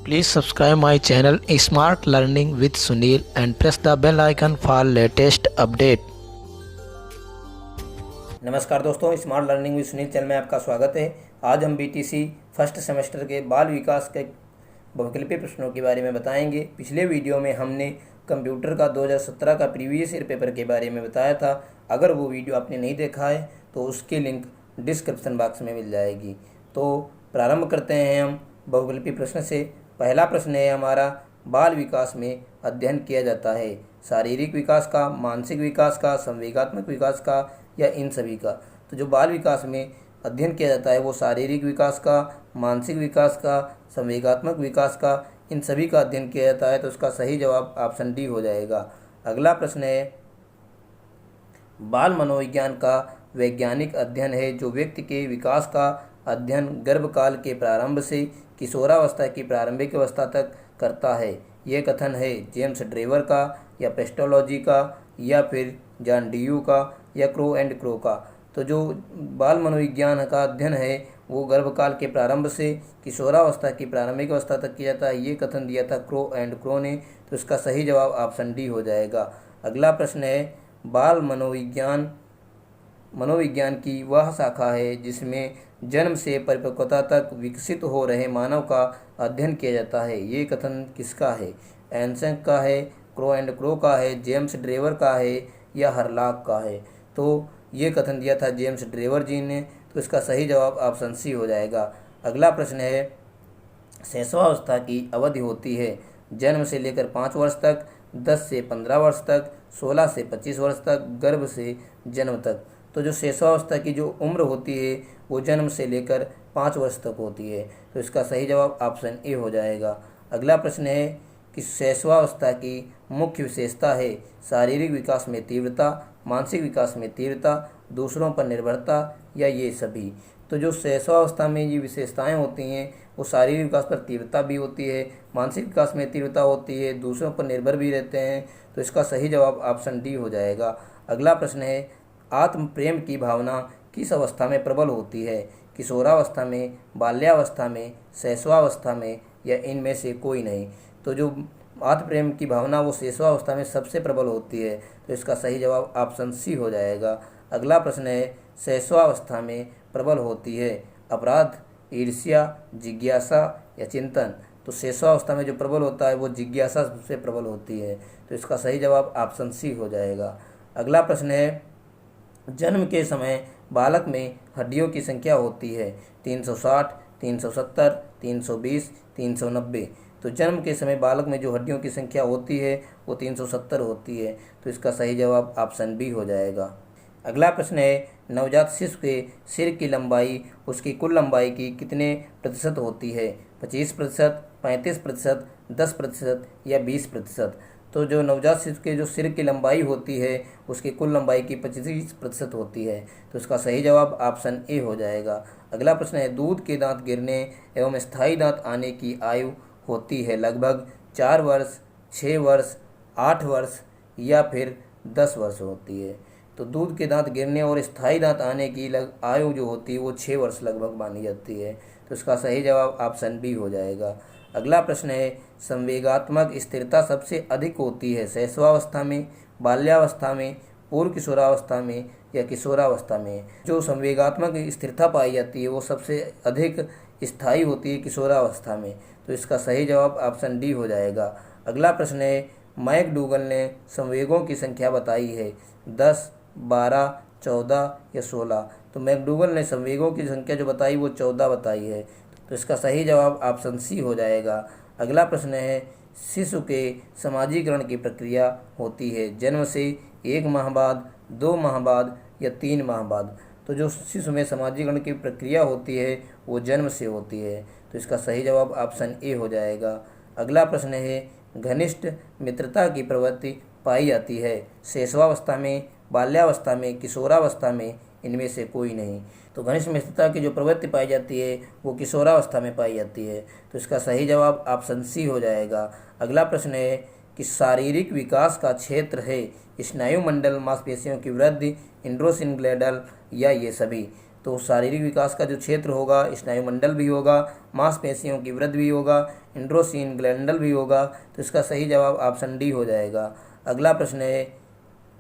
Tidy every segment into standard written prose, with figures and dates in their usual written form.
Please subscribe my channel Smart Learning with Sunil and press the bell icon for latest update। नमस्कार दोस्तों, smart learning with Sunil channel में आपका स्वागत है। आज हम बीटीसी फर्स्ट सेमेस्टर के बाल विकास के बहुविकल्पीय प्रश्नों के बारे में बताएंगे। पिछले वीडियो में हमने कंप्यूटर का 2017 का प्रीवियस ईयर पेपर के बारे में बताया था। अगर वो वीडियो आपने नहीं देखा है तो उसकी लिंक डिस्क्रिप्शन बॉक्स में मिल जाएगी। तो प्रारंभ करते हैं हम बहुविकल्पीय प्रश्न से। पहला प्रश्न है हमारा, बाल विकास में अध्ययन किया जाता है शारीरिक विकास का, मानसिक विकास का, संवेगात्मक विकास का या इन सभी का। तो जो बाल विकास में अध्ययन किया जाता है वो शारीरिक विकास का, मानसिक विकास का, संवेगात्मक विकास का, इन सभी का अध्ययन किया जाता है। तो उसका सही जवाब ऑप्शन डी हो जाएगा। अगला प्रश्न है, बाल मनोविज्ञान का वैज्ञानिक अध्ययन है जो व्यक्ति के विकास का अध्ययन गर्भकाल के प्रारंभ से किशोरावस्था की प्रारंभिक अवस्था तक करता है। ये कथन है जेम्स ड्रेवर का या पेस्टोलॉजी का या फिर जॉन ड्यू का या क्रो एंड क्रो का। तो जो बाल मनोविज्ञान का अध्ययन है वो गर्भकाल के प्रारंभ से किशोरावस्था की प्रारंभिक अवस्था तक किया जाता है। ये कथन दिया था क्रो एंड क्रो ने। तो इसका सही जवाब ऑप्शन डी हो जाएगा। अगला प्रश्न है, बाल मनोविज्ञान की वह शाखा है जिसमें जन्म से परिपक्वता तक विकसित हो रहे मानव का अध्ययन किया जाता है। ये कथन किसका है? एंसन का है, क्रो एंड क्रो का है, जेम्स ड्रेवर का है या हरलॉक का है। तो ये कथन दिया था जेम्स ड्रेवर जी ने। तो इसका सही जवाब ऑप्शन सी हो जाएगा। अगला प्रश्न है, शैशवावस्था की अवधि होती है जन्म से लेकर 5 वर्ष तक, 10 से 15 वर्ष तक, 16 से 25 वर्ष तक, गर्भ से जन्म तक। तो जो शैशवावस्था की जो उम्र होती है वो जन्म से लेकर 5 वर्ष तक होती है। तो इसका सही जवाब ऑप्शन ए हो जाएगा। अगला प्रश्न है कि शैशवावस्था की मुख्य विशेषता है शारीरिक विकास में तीव्रता, मानसिक विकास में तीव्रता, दूसरों पर निर्भरता या ये सभी। तो जो शैशवावस्था में ये विशेषताएं होती हैं वो शारीरिक विकास पर तीव्रता भी होती है, मानसिक विकास में तीव्रता होती है, दूसरों पर निर्भर भी रहते हैं। तो इसका सही जवाब ऑप्शन डी हो जाएगा। अगला प्रश्न है, आत्म प्रेम की भावना किस अवस्था में प्रबल होती है? किशोरावस्था में, बाल्यावस्था में, शैशवावस्था में या इनमें से कोई नहीं। तो जो आत्म प्रेम की भावना वो शैशवावस्था में सबसे प्रबल होती है। तो इसका सही जवाब ऑप्शन सी हो जाएगा। अगला प्रश्न है, शैशवावस्था में प्रबल होती है अपराध, ईर्ष्या, जिज्ञासा या चिंतन। तो शैशवावस्था में जो प्रबल होता है वो जिज्ञासा सबसे प्रबल होती है। तो इसका सही जवाब ऑप्शन सी हो जाएगा। अगला प्रश्न है, जन्म के समय बालक में हड्डियों की संख्या होती है 360, 370, 320, 390। तो जन्म के समय बालक में जो हड्डियों की संख्या होती है वो 370 होती है। तो इसका सही जवाब ऑप्शन बी हो जाएगा। अगला प्रश्न है, नवजात शिशु के सिर की लंबाई उसकी कुल लंबाई की कितने प्रतिशत होती है? 25%, 35%, 10% या 20%। तो जो नवजात शिशु के जो सिर की लंबाई होती है उसकी कुल लंबाई की 25% होती है। तो इसका सही जवाब ऑप्शन ए हो जाएगा। अगला प्रश्न है, दूध के दांत गिरने एवं स्थायी दांत आने की आयु होती है लगभग 4 वर्ष, 6 वर्ष, 8 वर्ष या फिर 10 वर्ष होती है। तो दूध के दांत गिरने और स्थायी दांत आने की आयु जो होती है वो 6 वर्ष लगभग मानी जाती है। तो इसका सही जवाब ऑप्शन बी हो जाएगा। अगला प्रश्न है, संवेगात्मक स्थिरता सबसे अधिक होती है शैशवावस्था में, बाल्यावस्था में, पूर्व किशोरावस्था में या किशोरावस्था में। जो संवेगात्मक स्थिरता पाई जाती है वो सबसे अधिक स्थायी होती है किशोरावस्था में। तो इसका सही जवाब ऑप्शन डी हो जाएगा। अगला प्रश्न है, मैकडूगल ने संवेगों की संख्या बताई है 10, 12, 14 या 16। तो मैकडूगल ने संवेगों की संख्या जो बताई वो 14 बताई है। तो इसका सही जवाब ऑप्शन सी हो जाएगा। अगला प्रश्न है, शिशु के समाजीकरण की प्रक्रिया होती है जन्म से 1 माह बाद, 2 माह बाद या 3 माह बाद। तो जो शिशु में समाजीकरण की प्रक्रिया होती है वो जन्म से होती है। तो इसका सही जवाब ऑप्शन ए हो जाएगा। अगला प्रश्न है, घनिष्ठ मित्रता की प्रवृत्ति पाई जाती है शैशवावस्था में, बाल्यावस्था में, किशोरावस्था में, इनमें से कोई नहीं। तो घनिष्ठ मित्रता की जो प्रवृत्ति पाई जाती है वो किशोरावस्था में पाई जाती है। तो इसका सही जवाब ऑप्शन सी हो जाएगा। अगला प्रश्न है कि शारीरिक विकास का क्षेत्र है स्नायु मंडल, मांसपेशियों की वृद्धि, इंड्रोसिन ग्लैंडल या ये सभी। तो शारीरिक विकास का जो क्षेत्र होगा स्नायुमंडल भी होगा, मांसपेशियों की वृद्धि भी होगा, इंड्रोसिन ग्लैंडल भी होगा। तो इसका सही जवाब ऑप्शन डी हो जाएगा। अगला प्रश्न है,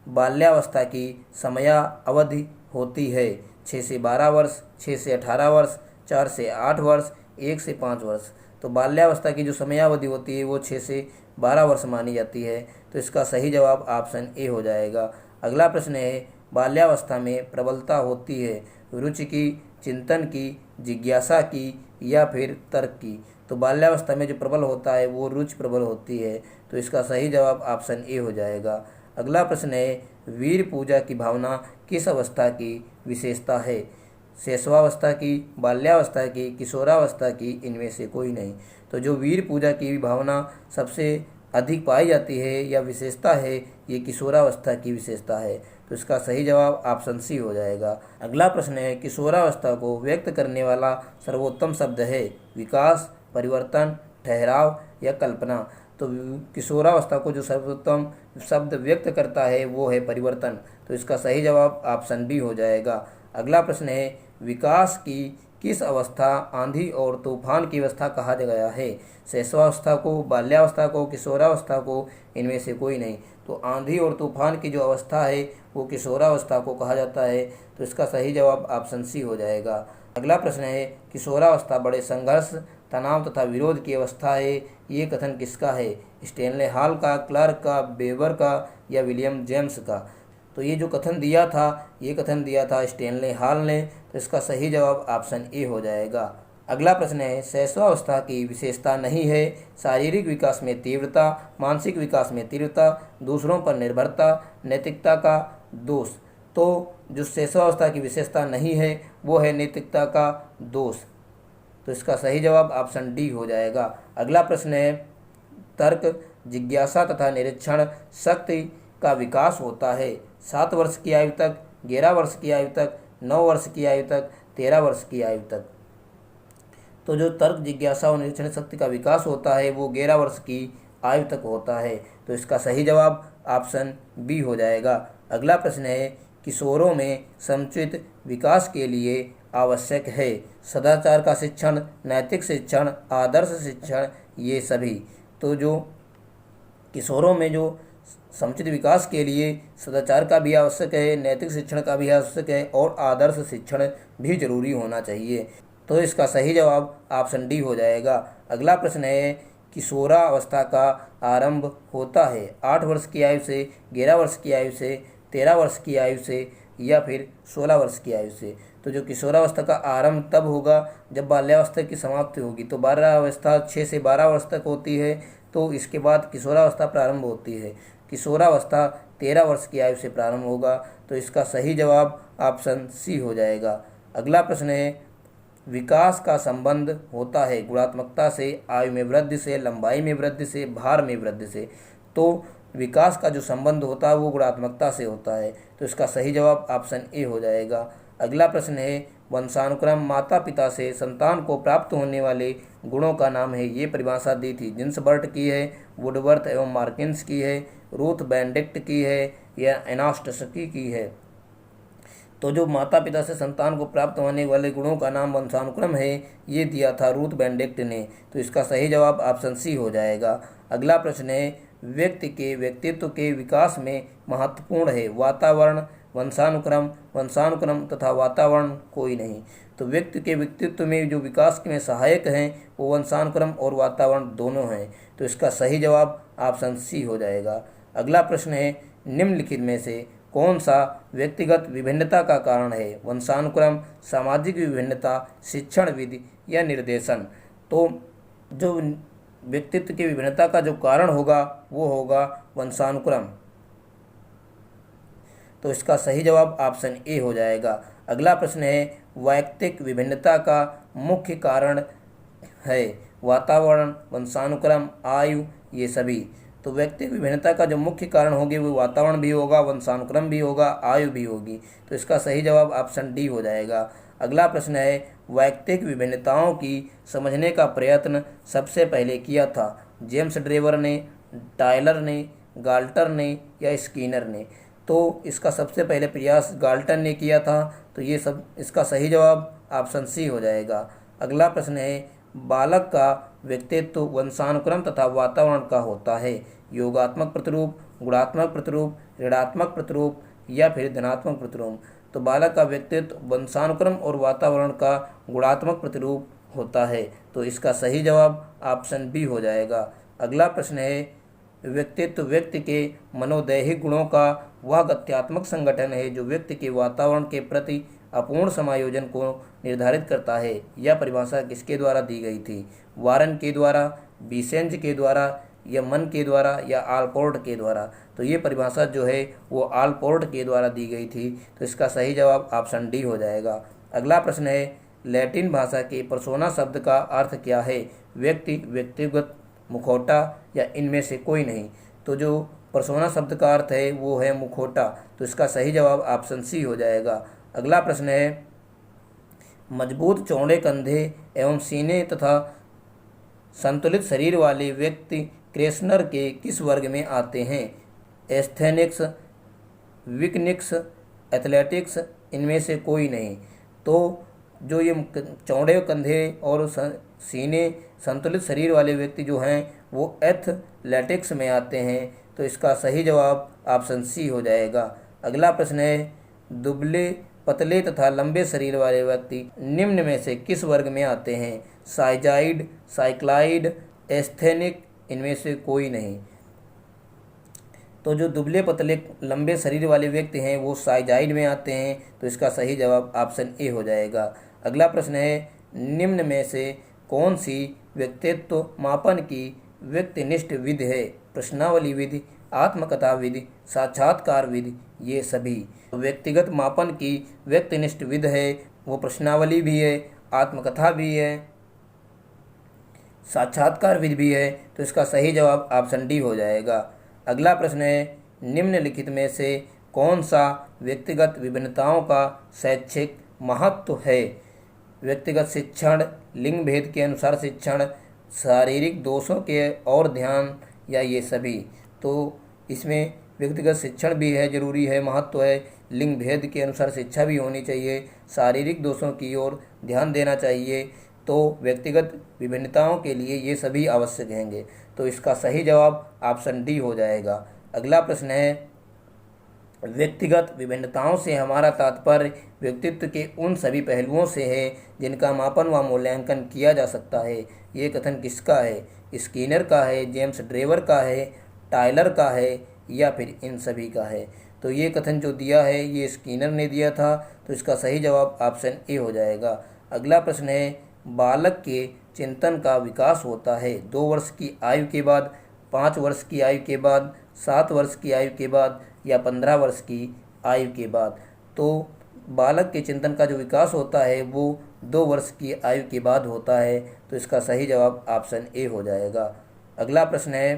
बाल्यावस्था की समयावधि होती है 6 से 12 वर्ष, 6 से 18 वर्ष, 4 से 8 वर्ष, 1 से 5 वर्ष। तो बाल्यावस्था की जो समयावधि होती है वो 6 से 12 वर्ष मानी जाती है। तो इसका सही जवाब ऑप्शन ए हो जाएगा। अगला प्रश्न है, बाल्यावस्था में प्रबलता होती है रुचि की, चिंतन की, जिज्ञासा की या फिर तर्क की। तो बाल्यावस्था में जो प्रबल होता है वो रुचि प्रबल होती है। तो इसका सही जवाब ऑप्शन ए हो जाएगा। अगला प्रश्न है, वीर पूजा की भावना किस अवस्था की विशेषता है? शैशवावस्था की, बाल्यावस्था की, किशोरावस्था की, इनमें से कोई नहीं। तो जो वीर पूजा की भावना सबसे अधिक पाई जाती है या विशेषता है, ये किशोरावस्था की विशेषता है। तो इसका सही जवाब ऑप्शन सी हो जाएगा। अगला प्रश्न है, किशोरावस्था को व्यक्त करने वाला सर्वोत्तम शब्द है विकास, परिवर्तन, ठहराव या कल्पना। तो किशोरावस्था को जो सर्वोत्तम शब्द व्यक्त करता है वो है परिवर्तन। तो इसका सही जवाब ऑप्शन बी हो जाएगा। अगला प्रश्न है, विकास की किस अवस्था आंधी और तूफान की अवस्था कहा गया है? शैशवावस्था को, बाल्यावस्था को, किशोरावस्था को, इनमें से कोई नहीं। तो आंधी और तूफान की जो अवस्था है वो किशोरावस्था को कहा जाता है। तो इसका सही जवाब ऑप्शन सी हो जाएगा। अगला प्रश्न है, किशोरावस्था बड़े संघर्ष, तनाव तथा विरोध की अवस्था है, ये कथन किसका है? स्टेनले हॉल का, क्लार्क का, वेबर का या विलियम जेम्स का? तो ये जो कथन दिया था, ये कथन दिया था स्टेनले हॉल ने। तो इसका सही जवाब ऑप्शन ए हो जाएगा। अगला प्रश्न है, शैशवावस्था की विशेषता नहीं है शारीरिक विकास में तीव्रता, मानसिक विकास में तीव्रता, दूसरों पर निर्भरता, नैतिकता का दोष। तो जो शैशवावस्था की विशेषता नहीं है वो है नैतिकता का दोष। तो इसका सही जवाब ऑप्शन डी हो जाएगा। अगला प्रश्न है, तर्क, जिज्ञासा तथा निरीक्षण शक्ति का विकास होता है 7 वर्ष की आयु तक, 11 वर्ष की आयु तक, 9 वर्ष की आयु तक, 13 वर्ष की आयु तक। तो जो तर्क, जिज्ञासा और निरीक्षण शक्ति का विकास होता है वो 11 वर्ष की आयु तक होता है। तो इसका सही जवाब ऑप्शन बी हो जाएगा। अगला प्रश्न है, किशोरों में समुचित विकास के लिए आवश्यक है सदाचार का शिक्षण, नैतिक शिक्षण, आदर्श शिक्षण, ये सभी। तो जो किशोरों में जो समुचित विकास के लिए सदाचार का भी आवश्यक है, नैतिक शिक्षण का भी आवश्यक है और आदर्श शिक्षण भी जरूरी होना चाहिए। तो इसका सही जवाब ऑप्शन डी हो जाएगा। अगला प्रश्न है, किशोरावस्था का आरंभ होता है 8 वर्ष की आयु से, 11 वर्ष की आयु से, 13 वर्ष की आयु से या फिर 16 वर्ष की आयु से। तो जो किशोरावस्था का आरंभ तब होगा जब बाल्यावस्था की समाप्ति होगी। तो बाल्यावस्था 6 से 12 वर्ष तक होती है, तो इसके बाद किशोरावस्था प्रारंभ होती है। किशोरावस्था 13 वर्ष की आयु से प्रारंभ होगा। तो इसका सही जवाब ऑप्शन सी हो जाएगा। अगला प्रश्न है, विकास का संबंध होता है गुणात्मकता से, आयु में वृद्धि से, लंबाई में वृद्धि से, भार में वृद्धि से। तो विकास का जो संबंध होता है वो गुणात्मकता से होता है। तो इसका सही जवाब ऑप्शन ए हो जाएगा। अगला प्रश्न है, वंशानुक्रम माता पिता से संतान को प्राप्त होने वाले गुणों का नाम है, ये परिभाषा दी थी जिन्सबर्ट की है, वुडवर्थ एवं मार्किन्स की है, रूथ बेनेडिक्ट की है या एनास्टस्की की है। तो जो माता पिता से संतान को प्राप्त होने वाले गुणों का नाम वंशानुक्रम है, ये दिया था रूथ बेनेडिक्ट ने। तो इसका सही जवाब ऑप्शन सी हो जाएगा। अगला प्रश्न है, व्यक्ति के व्यक्तित्व के विकास में महत्वपूर्ण है वातावरण, वंशानुक्रम तथा वातावरण कोई नहीं। तो व्यक्ति के व्यक्तित्व में जो विकास में सहायक हैं वो वंशानुक्रम और वातावरण दोनों हैं। तो इसका सही जवाब ऑप्शन सी हो जाएगा। अगला प्रश्न है, निम्नलिखित में से कौन सा व्यक्तिगत विभिन्नता का कारण है? वंशानुक्रम, सामाजिक विभिन्नता, शिक्षण विधि या निर्देशन। तो जो व्यक्तित्व की विभिन्नता का जो कारण होगा वो होगा वंशानुक्रम। तो इसका सही जवाब ऑप्शन ए हो जाएगा। अगला प्रश्न है, वैयक्तिक विभिन्नता का मुख्य कारण है वातावरण, वंशानुक्रम, आयु, ये सभी। तो व्यक्तिगत विभिन्नता का जो मुख्य कारण होगी वो वातावरण भी होगा, वंशानुक्रम भी होगा, आयु भी होगी। तो इसका सही जवाब ऑप्शन डी हो जाएगा। अगला प्रश्न है, वैयक्तिक विभिन्नताओं की समझने का प्रयत्न सबसे पहले किया था जेम्स ड्रेवर ने, टायलर ने, गाल्टर ने या स्किनर ने। तो इसका सबसे पहले प्रयास गाल्टन ने किया था। तो ये सब इसका सही जवाब ऑप्शन सी हो जाएगा। अगला प्रश्न है, बालक का व्यक्तित्व वंशानुक्रम तथा वातावरण का होता है। योगात्मक प्रतिरूप, गुणात्मक प्रतिरूप, ऋणात्मक प्रतिरूप या फिर धनात्मक प्रतिरूप। तो बालक का व्यक्तित्व वंशानुक्रम और वातावरण का गुणात्मक प्रतिरूप होता है। तो इसका सही जवाब ऑप्शन बी हो जाएगा। अगला प्रश्न है, व्यक्तित्व व्यक्ति के मनोदैहिक गुणों का वह गत्यात्मक संगठन है जो व्यक्ति के वातावरण के प्रति अपूर्ण समायोजन को निर्धारित करता है। यह परिभाषा किसके द्वारा दी गई थी? वारन के द्वारा, बिसेंज के द्वारा या मन के द्वारा या आलपोर्ट के द्वारा। तो ये परिभाषा जो है वो आलपोर्ट के द्वारा दी गई थी। तो इसका सही जवाब ऑप्शन डी हो जाएगा। अगला प्रश्न है, लैटिन भाषा के पर्सोना शब्द का अर्थ क्या है? व्यक्ति, व्यक्तिगत, मुखौटा या इनमें से कोई नहीं। तो जो पर्सोना शब्द का अर्थ है वो है मुखौटा। तो इसका सही जवाब ऑप्शन सी हो जाएगा। अगला प्रश्न है, मजबूत चौड़े कंधे एवं सीने तथा संतुलित शरीर वाले व्यक्ति क्रेसनर के किस वर्ग में आते हैं? एस्थेनिक्स, विकनिक्स, एथलेटिक्स, इनमें से कोई नहीं। तो जो ये चौड़े कंधे और सीने संतुलित शरीर वाले व्यक्ति जो हैं वो एथलेटिक्स में आते हैं। तो इसका सही जवाब ऑप्शन सी हो जाएगा। अगला प्रश्न है, दुबले, पतले तथा लंबे शरीर वाले व्यक्ति निम्न में से किस वर्ग में आते हैं? साइजाइड, साइक्लाइड, एस्थेनिक, इनमें से कोई नहीं। तो जो दुबले पतले लंबे शरीर वाले व्यक्ति हैं वो साइजाइड में आते हैं। तो इसका सही जवाब ऑप्शन ए हो जाएगा। अगला प्रश्न है, निम्न में से कौन सी व्यक्तित्व मापन की व्यक्तिनिष्ठ विधि है? प्रश्नावली विधि, आत्मकथा विधि, साक्षात्कार विधि, ये सभी। व्यक्तिगत मापन की व्यक्तिनिष्ठ विधि है वो प्रश्नावली भी है, आत्मकथा भी है, साक्षात्कार विधि भी है। तो इसका सही जवाब ऑप्शन डी हो जाएगा। अगला प्रश्न है, निम्नलिखित में से कौन सा व्यक्तिगत विभिन्नताओं का शैक्षिक महत्व है? व्यक्तिगत शिक्षण, लिंग भेद के अनुसार शिक्षण, शारीरिक दोषों के और ध्यान या ये सभी। तो इसमें व्यक्तिगत शिक्षण भी है, जरूरी है, महत्व है। लिंग भेद के अनुसार शिक्षा भी होनी चाहिए, शारीरिक दोषों की ओर ध्यान देना चाहिए। तो व्यक्तिगत विभिन्नताओं के लिए ये सभी आवश्यक होंगे। तो इसका सही जवाब ऑप्शन डी हो जाएगा। अगला प्रश्न है, व्यक्तिगत विभिन्नताओं से हमारा तात्पर्य व्यक्तित्व के उन सभी पहलुओं से है जिनका मापन व मूल्यांकन किया जा सकता है। ये कथन किसका है? स्किनर का है, जेम्स ड्रेवर का है, टायलर का है या फिर इन सभी का है? तो ये कथन जो दिया है ये स्किनर ने दिया था। तो इसका सही जवाब ऑप्शन ए हो जाएगा। अगला प्रश्न है, बालक के चिंतन का विकास होता है 2 वर्ष की आयु के बाद, 5 वर्ष की आयु के बाद, 7 वर्ष की आयु के बाद या 15 वर्ष की आयु के बाद। तो बालक के चिंतन का जो विकास होता है वो 2 वर्ष की आयु के बाद होता है। तो इसका सही जवाब ऑप्शन ए हो जाएगा। अगला प्रश्न है,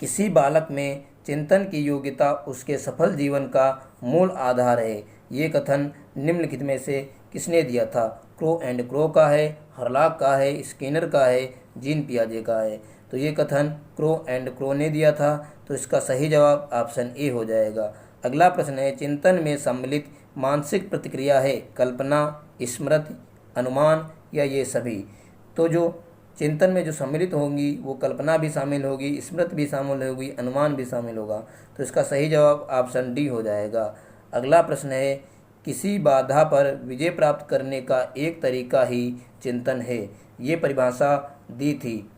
किसी बालक में चिंतन की योग्यता उसके सफल जीवन का मूल आधार है। ये कथन निम्नलिखित में से किसने दिया था? क्रो एंड क्रो का है, हर्लॉक का है, स्किनर का है, जीन पियाजे का है। तो ये कथन क्रो एंड क्रो ने दिया था। तो इसका सही जवाब ऑप्शन ए हो जाएगा। अगला प्रश्न है, चिंतन में सम्मिलित मानसिक प्रतिक्रिया है कल्पना, स्मृति, अनुमान या ये सभी। तो जो चिंतन में जो सम्मिलित होंगी वो कल्पना भी शामिल होगी, स्मृति भी शामिल होगी, अनुमान भी शामिल होगा। तो इसका सही जवाब ऑप्शन डी हो जाएगा। अगला प्रश्न है, किसी बाधा पर विजय प्राप्त करने का एक तरीका ही चिंतन है। ये परिभाषा दी थी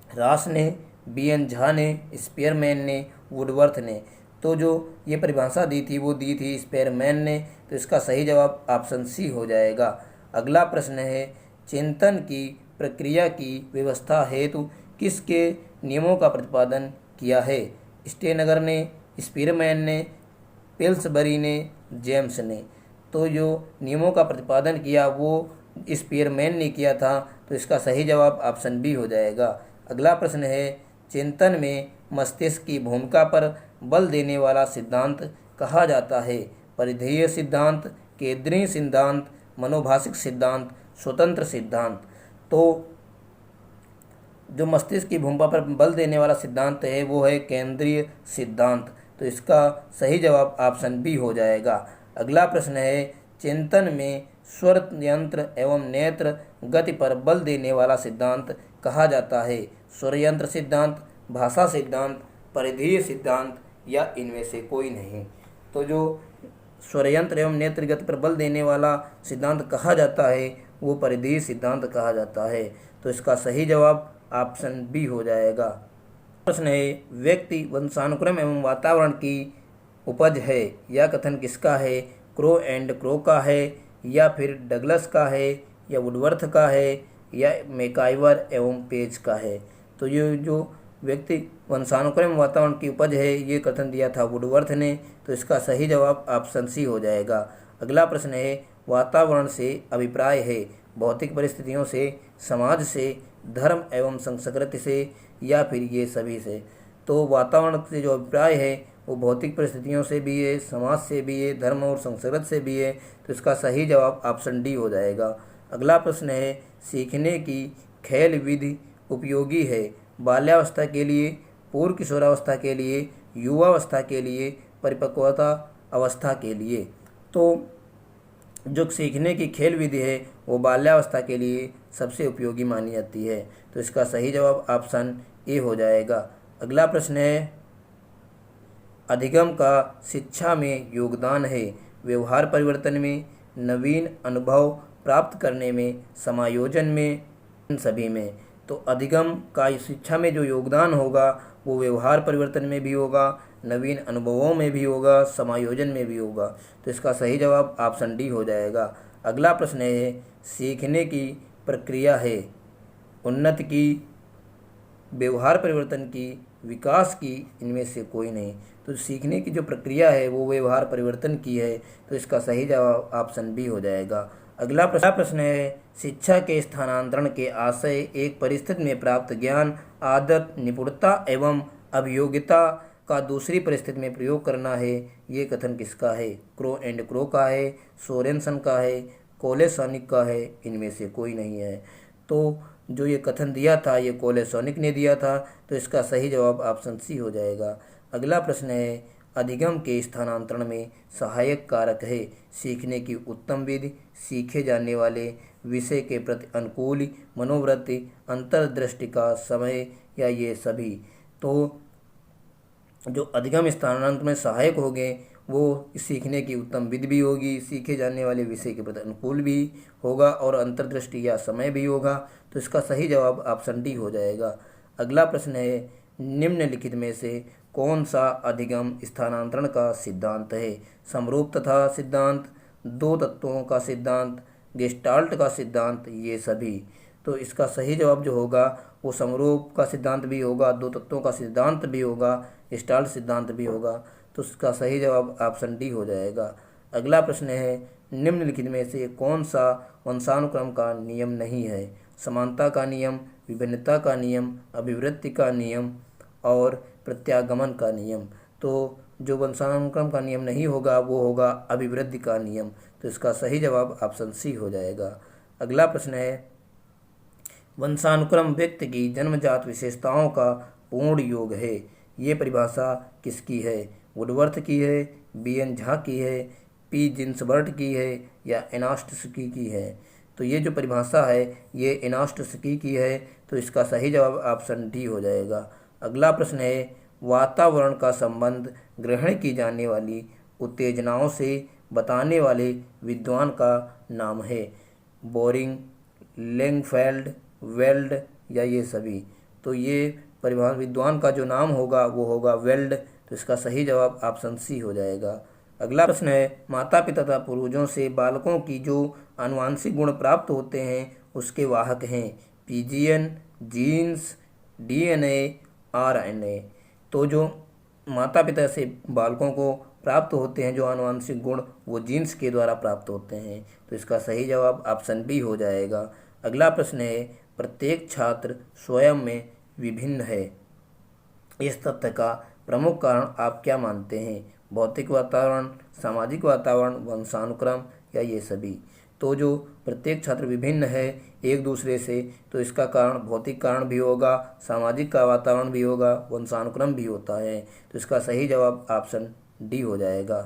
रास ने, बी.एन. झा ने, स्पेयरमैन ने, वुडवर्थ ने। तो जो ये परिभाषा दी थी वो दी थी स्पेयरमैन ने। तो इसका सही जवाब ऑप्शन सी हो जाएगा। अगला प्रश्न है, चिंतन की प्रक्रिया की व्यवस्था हेतु किसके नियमों का प्रतिपादन किया है? स्टेनगर ने, स्पेयरमैन ने, पिल्सबरी ने, जेम्स ने। तो जो नियमों का प्रतिपादन किया वो स्पेयरमैन ने किया था। तो इसका सही जवाब ऑप्शन बी हो जाएगा। अगला प्रश्न है, चिंतन में मस्तिष्क की भूमिका पर बल देने वाला सिद्धांत कहा जाता है? परिधेय सिद्धांत, केंद्रीय सिद्धांत, मनोभाषिक सिद्धांत, स्वतंत्र सिद्धांत। तो जो मस्तिष्क की भूमिका पर बल देने वाला सिद्धांत है वो है केंद्रीय सिद्धांत। तो इसका सही जवाब ऑप्शन बी हो जाएगा। अगला प्रश्न है, चिंतन में स्वर यंत्र एवं नेत्र गति पर बल देने वाला सिद्धांत कहा जाता है। स्वर यंत्र सिद्धांत, भाषा सिद्धांत, परिधीय सिद्धांत या इनमें से कोई नहीं। तो जो स्वर यंत्र एवं नेत्र गति पर बल देने वाला सिद्धांत कहा जाता है वो परिधीय सिद्धांत कहा जाता है। तो इसका सही जवाब ऑप्शन बी हो जाएगा। प्रश्न है, व्यक्ति वंशानुक्रम एवं वातावरण की उपज है। यह कथन किसका है? क्रो एंड क्रो का है, या फिर डगलस का है, या वुडवर्थ का है, या मैकाइवर एवं पेज का है। तो ये जो व्यक्ति वंशानुक्रम वातावरण की उपज है ये कथन दिया था वुडवर्थ ने। तो इसका सही जवाब ऑप्शन सी हो जाएगा। अगला प्रश्न है, वातावरण से अभिप्राय है भौतिक परिस्थितियों से, समाज से, धर्म एवं संस्कृति से, या फिर ये सभी से। तो वातावरण से जो अभिप्राय है वो भौतिक परिस्थितियों से भी है, समाज से भी है, धर्म और संस्कृति से भी है। तो इसका सही जवाब ऑप्शन डी हो जाएगा। अगला प्रश्न है, सीखने की खेल विधि उपयोगी है बाल्यावस्था के लिए, पूर्व किशोरावस्था के लिए, युवावस्था के लिए, परिपक्वता अवस्था के लिए। तो जो सीखने की खेल विधि है वो बाल्यावस्था के लिए सबसे उपयोगी मानी जाती है। तो इसका सही जवाब ऑप्शन ए हो जाएगा। अगला प्रश्न है, अधिगम का शिक्षा में योगदान है व्यवहार परिवर्तन में, नवीन अनुभव प्राप्त करने में, समायोजन में, इन सभी में। तो अधिगम का शिक्षा में जो योगदान होगा वो व्यवहार परिवर्तन में भी होगा, नवीन अनुभवों में भी होगा, समायोजन में भी होगा। तो इसका सही जवाब ऑप्शन डी हो जाएगा। अगला प्रश्न है, सीखने की प्रक्रिया है उन्नति की, व्यवहार परिवर्तन की, विकास की, इनमें से कोई नहीं। तो सीखने की जो प्रक्रिया है वो व्यवहार परिवर्तन की है। तो इसका सही जवाब ऑप्शन बी हो जाएगा। अगला प्रश्न है, शिक्षा के स्थानांतरण के आशय एक परिस्थिति में प्राप्त ज्ञान, आदत, निपुणता एवं अभियोगिता का दूसरी परिस्थिति में प्रयोग करना है। ये कथन किसका है? क्रो एंड क्रो का है, सोरेनसन का है, कोलेसोनिक का है, इनमें से कोई नहीं है। तो जो ये कथन दिया था ये कोलेसोनिक ने दिया था। तो इसका सही जवाब ऑप्शन सी हो जाएगा। अगला प्रश्न है, अधिगम के स्थानांतरण में सहायक कारक है सीखने की उत्तम विधि, सीखे जाने वाले विषय के प्रति अनुकूल मनोवृत्ति, अंतर्दृष्टि का समय, या ये सभी। तो जो अधिगम स्थानांतरण में सहायक होंगे वो सीखने की उत्तम विधि भी होगी, सीखे जाने वाले विषय के प्रति अनुकूल भी होगा, और अंतर्दृष्टि या समय भी होगा। तो इसका सही जवाब ऑप्शन डी हो जाएगा। अगला प्रश्न है, निम्नलिखित में से कौन सा अधिगम स्थानांतरण का सिद्धांत है? समरूपता सिद्धांत, दो तत्वों का सिद्धांत, गेस्टाल्ट का सिद्धांत, ये सभी। तो इसका सही जवाब जो होगा वो समरूप का सिद्धांत भी होगा, दो तत्वों का सिद्धांत भी होगा, गेस्टाल्ट सिद्धांत भी होगा। तो इसका सही जवाब ऑप्शन डी हो जाएगा। अगला प्रश्न है, निम्नलिखित में से कौन सा वंशानुक्रम का नियम नहीं है? समानता का नियम, विभिन्नता का नियम, अभिवृद्धि का नियम और प्रत्यागमन का नियम। तो जो वंशानुक्रम का नियम नहीं होगा वो होगा अभिवृद्धि का नियम। तो इसका सही जवाब ऑप्शन सी हो जाएगा। अगला प्रश्न है, वंशानुक्रम व्यक्ति की जन्मजात विशेषताओं का पूर्ण योग है। ये परिभाषा किसकी है? वुडवर्थ की है, बी.एन. झा की है, पी. जिन्सबर्ट की है, या एनास्टस्की की है? तो ये जो परिभाषा है ये एनास्टस्की की है। तो इसका सही जवाब ऑप्शन डी हो जाएगा। अगला प्रश्न है, वातावरण का संबंध ग्रहण की जाने वाली उत्तेजनाओं से बताने वाले विद्वान का नाम है? बोरिंग, लैंगफेल्ड, वेल्ड, या ये सभी। तो ये परिभाषा विद्वान का जो नाम होगा वो होगा वेल्ड। तो इसका सही जवाब ऑप्शन सी हो जाएगा। अगला प्रश्न है, माता पिता तथा पूर्वजों से बालकों की जो आनुवांशिक गुण प्राप्त होते हैं उसके वाहक हैं? PGN, jeans, DNA, RNA. तो जो माता पिता से बालकों को प्राप्त होते हैं जो आनुवांशिक गुण वो जीन्स के द्वारा प्राप्त होते हैं। तो इसका सही जवाब ऑप्शन बी हो जाएगा। अगला प्रश्न है, प्रत्येक छात्र स्वयं में विभिन्न है। इस तथ्य का प्रमुख कारण आप क्या मानते हैं? भौतिक वातावरण, सामाजिक वातावरण, वंशानुक्रम, या ये सभी। तो जो प्रत्येक छात्र विभिन्न है एक दूसरे से, तो इसका कारण भौतिक कारण भी होगा, सामाजिक का वातावरण भी होगा, वंशानुक्रम भी होता है। तो इसका सही जवाब ऑप्शन डी हो जाएगा।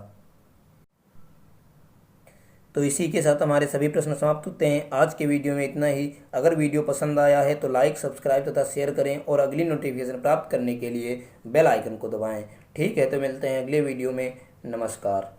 तो इसी के साथ हमारे सभी प्रश्न समाप्त होते हैं। आज के वीडियो में इतना ही। अगर वीडियो पसंद आया है तो लाइक, सब्सक्राइब तथा शेयर करें और अगली नोटिफिकेशन प्राप्त करने के लिए बेल आइकन को दबाएं। ठीक है, तो मिलते हैं अगले वीडियो में। नमस्कार।